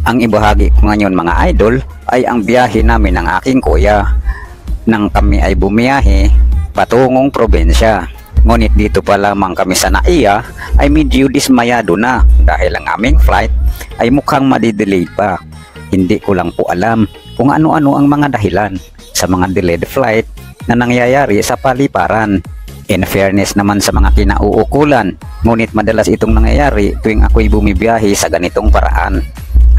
Ang ibahagi ko ngayon mga idol ay ang biyahe namin ng aking kuya nang kami ay bumiyahe patungong probinsya. Ngunit dito pa lamang kami sa NAIA ay medyo dismayado na dahil ang aming flight ay mukhang madidelay pa. Hindi ko lang po alam kung ano-ano ang mga dahilan sa mga delayed flight na nangyayari sa paliparan. In fairness naman sa mga kinauukulan, ngunit madalas itong nangyayari tuwing ako'y bumibiyahe sa ganitong paraan.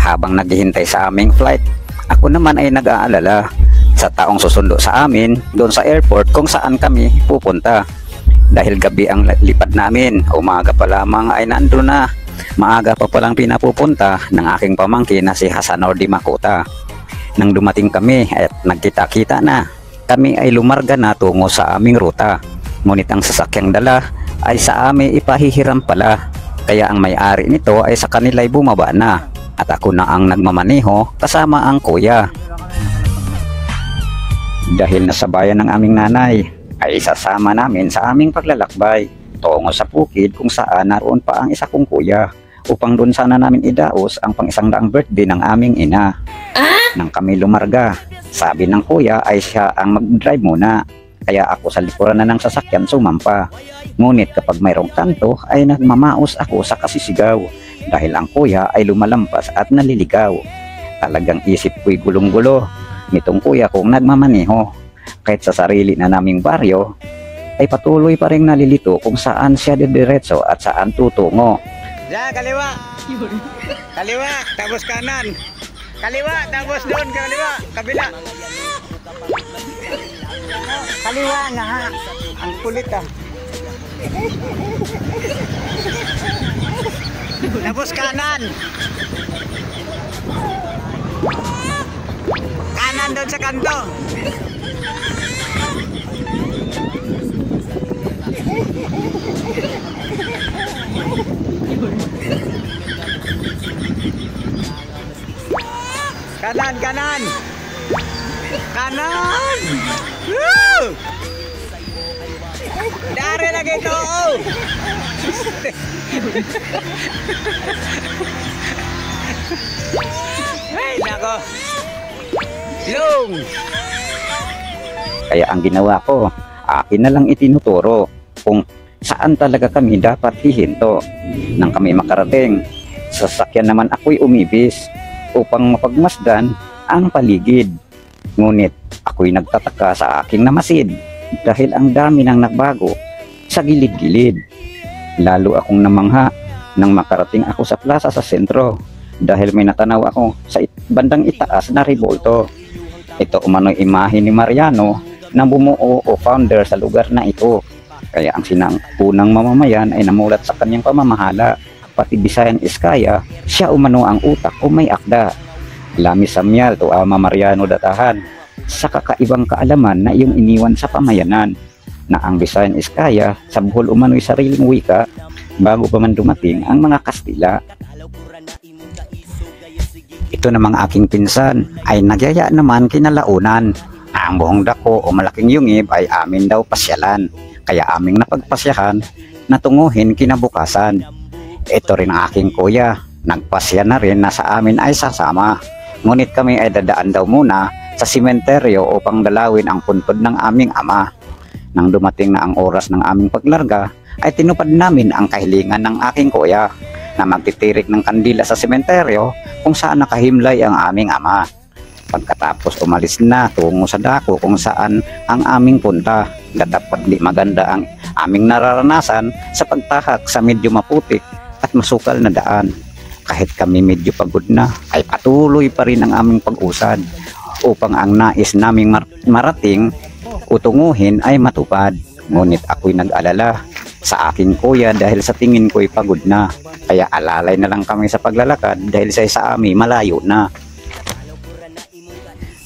Habang naghihintay sa aming flight, ako naman ay nag-aalala sa taong susundo sa amin doon sa airport kung saan kami pupunta. Dahil gabi ang lipad namin, umaga pa lamang ay nandun na. Maaga pa palang pinapupunta ng aking pamangkin na si Hasanor Di Makota. Nang dumating kami at nagkita-kita na, kami ay lumarga na tungo sa aming ruta. Ngunit ang sasakyang dala ay sa amin ipahihiram pala. Kaya ang may-ari nito ay sa kanila'y bumaba na. At ako na ang nagmamaneho kasama ang kuya. Dahil nasa bayan ng aming nanay, ay sasama namin sa aming paglalakbay tungo sa bukid kung saan naroon pa ang isa kong kuya upang doon sana namin idaos ang pang-100 birthday ng aming ina. Nang kami lumarga, sabi ng kuya ay siya ang mag-drive muna. Kaya ako sa likuran na ng sasakyan sumampa. Ngunit kapag mayroong kanto ay nagmamaos ako sa kasisigaw dahil ang kuya ay lumalampas at naliligaw. Talagang isip ko'y gulong-gulo nitong kuya kong nagmamaneho. Kahit sa sarili na naming baryo ay patuloy pa rin nalilito kung saan siya didiretso at saan tutungo. Diyan, kaliwa. Kaliwa, tapos kanan. Kaliwa, tapos doon, kaliwa, kabila. Kaliwa na ha. Ang kulit ah. Tapos kanan. Kanan doon sa kanto. Kanan, kanan. Kanan. Woo! Dari lagi ito. Ay, nako. Long. Kaya ang ginawa ko, akin na lang itinuturo kung saan talaga kami dapat hihinto. Nang kami makarating, sasakyan naman ako'y umibis upang mapagmasdan ang paligid. Ngunit ako'y nagtataka sa aking namasid dahil ang dami nang nagbago sa gilid-gilid. Lalo akong namangha nang makarating ako sa plaza sa sentro dahil may natanaw ako sa bandang itaas na rebulto. Ito umano'y imahe ni Mariano na bumuo o founder sa lugar na ito. Kaya ang sinangpunang mamamayan ay namulat sa kanyang pamamahala. Pati Bisayan Iskaya, siya umano ang utak o may akda. Lami Samyal to Ama Mariano datahan sa kakaibang kaalaman na iyong iniwan sa pamayanan na ang Bisayan Iskaya sa buhol umano'y sariling wika bago pa man dumating ang mga Kastila. Ito namang aking pinsan ay nagyaya naman kinalaunan. Ang buhong dako o malaking yungib ay amin daw pasyalan. Kaya aming napagpasyahan na tunguhin kinabukasan. Ito rin ang aking kuya. Nagpasya na rin na sa amin ay sasama. Ngunit kami ay dadaan daw muna sa sementeryo upang dalawin ang puntod ng aming ama. Nang dumating na ang oras ng aming paglarga, ay tinupad namin ang kahilingan ng aking kuya na magtitirik ng kandila sa sementeryo kung saan nakahimlay ang aming ama. Pagkatapos umalis na tungo sa dako kung saan ang aming punta, dapat di maganda ang aming nararanasan sa pagtahak sa medyo maputik at masukal na daan. Kahit kami medyo pagod na, ay patuloy pa rin ang aming pag-usad upang ang nais naming marating utunguhin ay matupad. Ngunit ako'y nag-alala sa aking kuya dahil sa tingin ko'y pagod na. Kaya alalay na lang kami sa paglalakad dahil sa amin malayo na.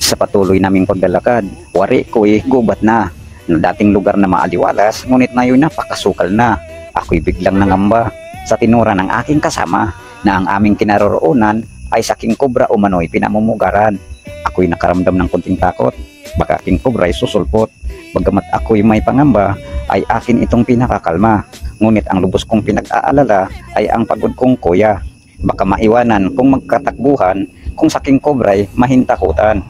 Sa patuloy naming paglalakad, wari ko'y gubat na dating lugar na maaliwalas, ngunit ngayon napakasukal na. Ako'y biglang nangamba sa tinura ng aking kasama na ang aming kinaroroonan ay sa King Cobra umano'y pinamumugaran. Ako'y nakaramdam ng kunting takot, baka King Cobra ay susulpot. Bagamat ako'y may pangamba, ay akin itong pinakakalma. Ngunit ang lubos kong pinag-aalala ay ang pagod kong kuya. Baka maiwanan kung magkatakbuhan kung saking kobray mahintakutan.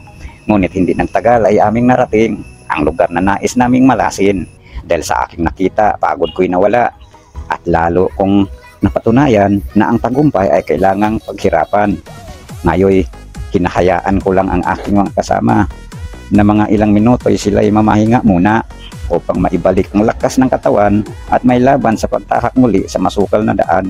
Ngunit hindi nagtagal ay aming narating ang lugar na nais naming malasin. Dahil sa aking nakita, pagod ko'y nawala. At lalo kung napatunayan na ang tagumpay ay kailangang paghirapan. Ngayon, kinahayaan ko lang ang aking mga kasama na mga ilang minuto ay sila'y mamahinga muna upang maibalik ang lakas ng katawan at may laban sa pagtahak muli sa masukal na daan.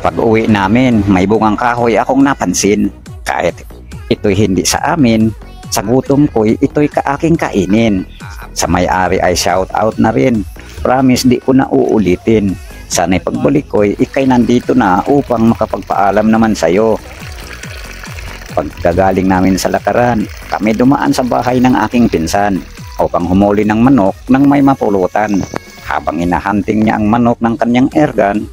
Pag uwi namin, may bungang kahoy akong napansin. Kahit ito'y hindi sa amin, sa gutom ko'y ito'y kaaking kainin. Sa may-ari ay shout out na rin. Promise di ko na uulitin. Sana'y pagbalik ko'y ikay nandito na upang makapagpaalam naman sa'yo. Pagkagaling namin sa lakaran, kami dumaan sa bahay ng aking pinsan upang humuli ng manok nang may mapulutan. Habang inahunting niya ang manok ng kanyang airgun,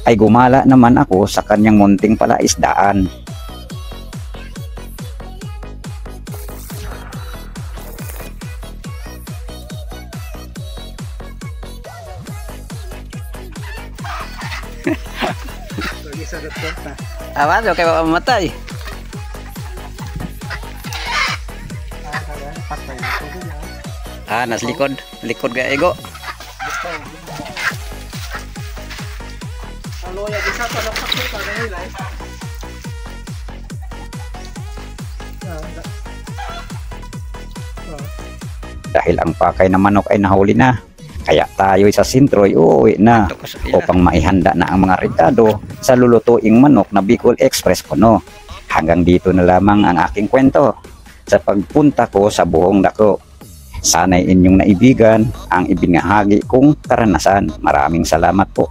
ay gumala naman ako sa kanyang munting palaisdaan. Awas, okay ba mamatay? Nas likod. Likod ga ego. Dahil ang pakay na manok ay nahuli na, kaya tayo'y sa sentro ay uuwi na upang maihanda na ang mga rekado sa lulutuing manok na Bicol Express Puno. Hanggang dito na lamang ang aking kwento sa pagpunta ko sa Buhong Dako. Sana'y inyong naibigan ang ibinahagi kong karanasan. Maraming salamat po.